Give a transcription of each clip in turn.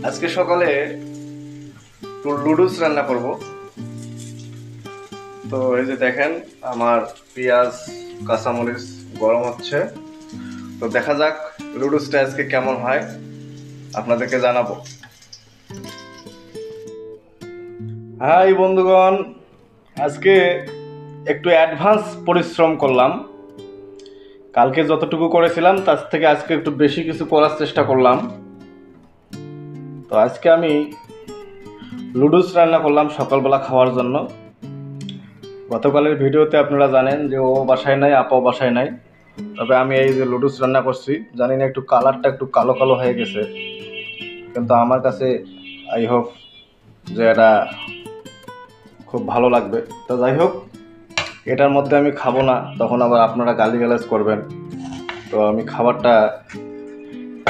আজকে সকালে লুডুস রান্না করব। তো এই যে দেখেন আমার পেঁয়াজ কাঁচামরিচ গরম হচ্ছে। তো দেখা যাক লুডুসটা আজকে কেমন হয়, আপনাদেরকে জানাবো। হাই বন্ধুগণ, আজকে একটু অ্যাডভান্স পরিশ্রম করলাম। কালকে যতটুকু করেছিলাম তার থেকে আজকে একটু বেশি কিছু করার চেষ্টা করলাম। তো আজকে আমি লুডুস রান্না করলাম সকালবেলা খাওয়ার জন্য। গতকালের ভিডিওতে আপনারা জানেন যে ও বাসায় নাই, আপাও বাসায় নাই, তবে আমি এই যে লুডুস রান্না করছি। জানি না একটু কালারটা একটু কালো কালো হয়ে গেছে, কিন্তু আমার কাছে আই হোপ যে এটা খুব ভালো লাগবে। তো যাই হোক, এটার মধ্যে আমি খাবো না, তখন আবার আপনারা গালিগালাজ করবেন। তো আমি খাবারটা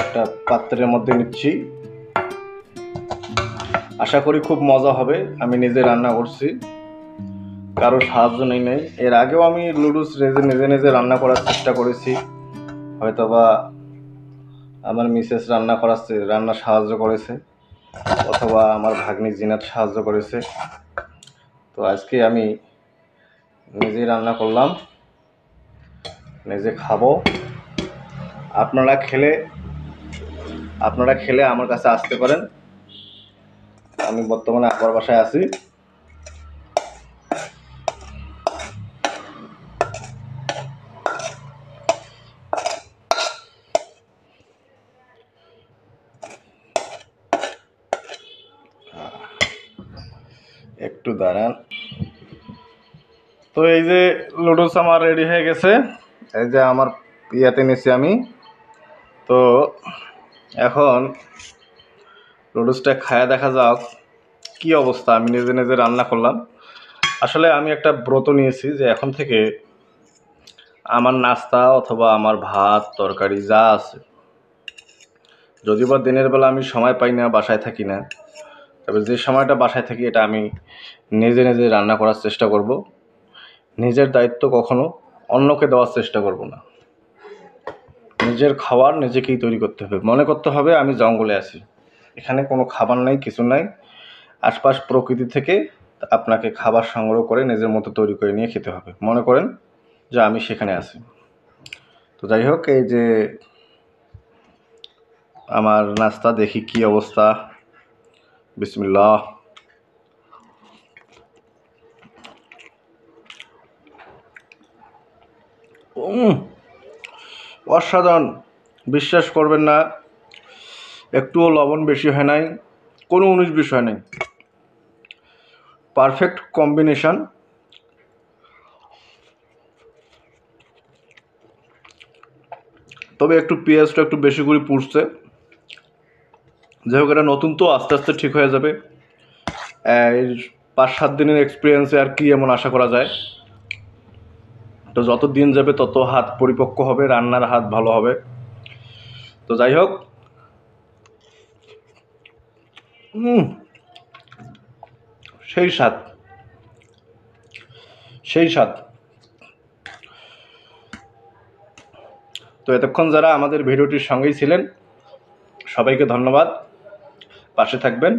একটা পাত্রের মধ্যে নিচ্ছি। আশা করি খুব মজা হবে। আমি নিজে রান্না করছি, কারো সাহায্য নেই। এর আগেও আমি লুডুস নিজে নিজে রান্না করার চেষ্টা করেছি, হয়তোবা আমার মিসেস রান্না সাহায্য করেছে, অথবা আমার ভাগ্নি জিনাত সাহায্য করেছে। তো আজকে আমি নিজেই রান্না করলাম, নিজে খাবো। আপনারা খেলে আমার কাছে আসতে পারেন। আমি বর্তমানে আপার বাসায় আছি। একটু দাঁড়ান। তো এই যে লুডুস আমার রেডি হয়ে গেছে। এই যে আমার ইয়াতে নিছি আমি। তো এখন লুডুসটা খায়া দেখা যাক কি অবস্থা। আমি নিজে নিজে রান্না করলাম। আসলে আমি একটা ব্রত নিয়েছি যে এখন থেকে আমার নাস্তা অথবা আমার ভাত তরকারি যা আছে, যদিও বা দিনের বেলা আমি সময় পাই না, বাসায় থাকি না, তবে যে সময়টা বাসায় থাকি এটা আমি নিজে নিজে রান্না করার চেষ্টা করব। নিজের দায়িত্ব কখনো অন্যকে দেওয়ার চেষ্টা করব না। নিজের খাবার নিজেকেই তৈরি করতে হবে। মনে করতে হবে আমি জঙ্গলে আছি, এখানে কোনো খাবার নাই, কিছু নাই। আশপাশ প্রকৃতি থেকে আপনাকে খাবার সংগ্রহ করে নিজের মতো তৈরি করে নিয়ে খেতে হবে। মনে করেন যে আমি সেখানে আছি। তো যাই হোক, এই যে আমার নাস্তা, দেখি কি অবস্থা। বিসমিল্লাহ। অসাধারণ, বিশ্বাস করবেন না, একটুও লবণ বেশি হয় নাই, কোনো 19-20 হয় নাই, পারফেক্ট কম্বিনেশন। তবে একটু পেঁয়াজটা একটু বেশি করে পুড়ছে। যাই হোক, এটা নতুন তো, আস্তে আস্তে ঠিক হয়ে যাবে। এই 5-7 দিনের এক্সপিরিয়েন্সে আর কি এমন আশা করা যায়। তো যত দিন যাবে তত হাত পরিপক্ক হবে, রান্নার হাত ভালো হবে। তো যাই হোক, সেই স্বাদ, সেই স্বাদ। তো এতক্ষণ যারা আমাদের ভিডিওটির সঙ্গেই ছিলেন, সবাইকে ধন্যবাদ। পাশে থাকবেন।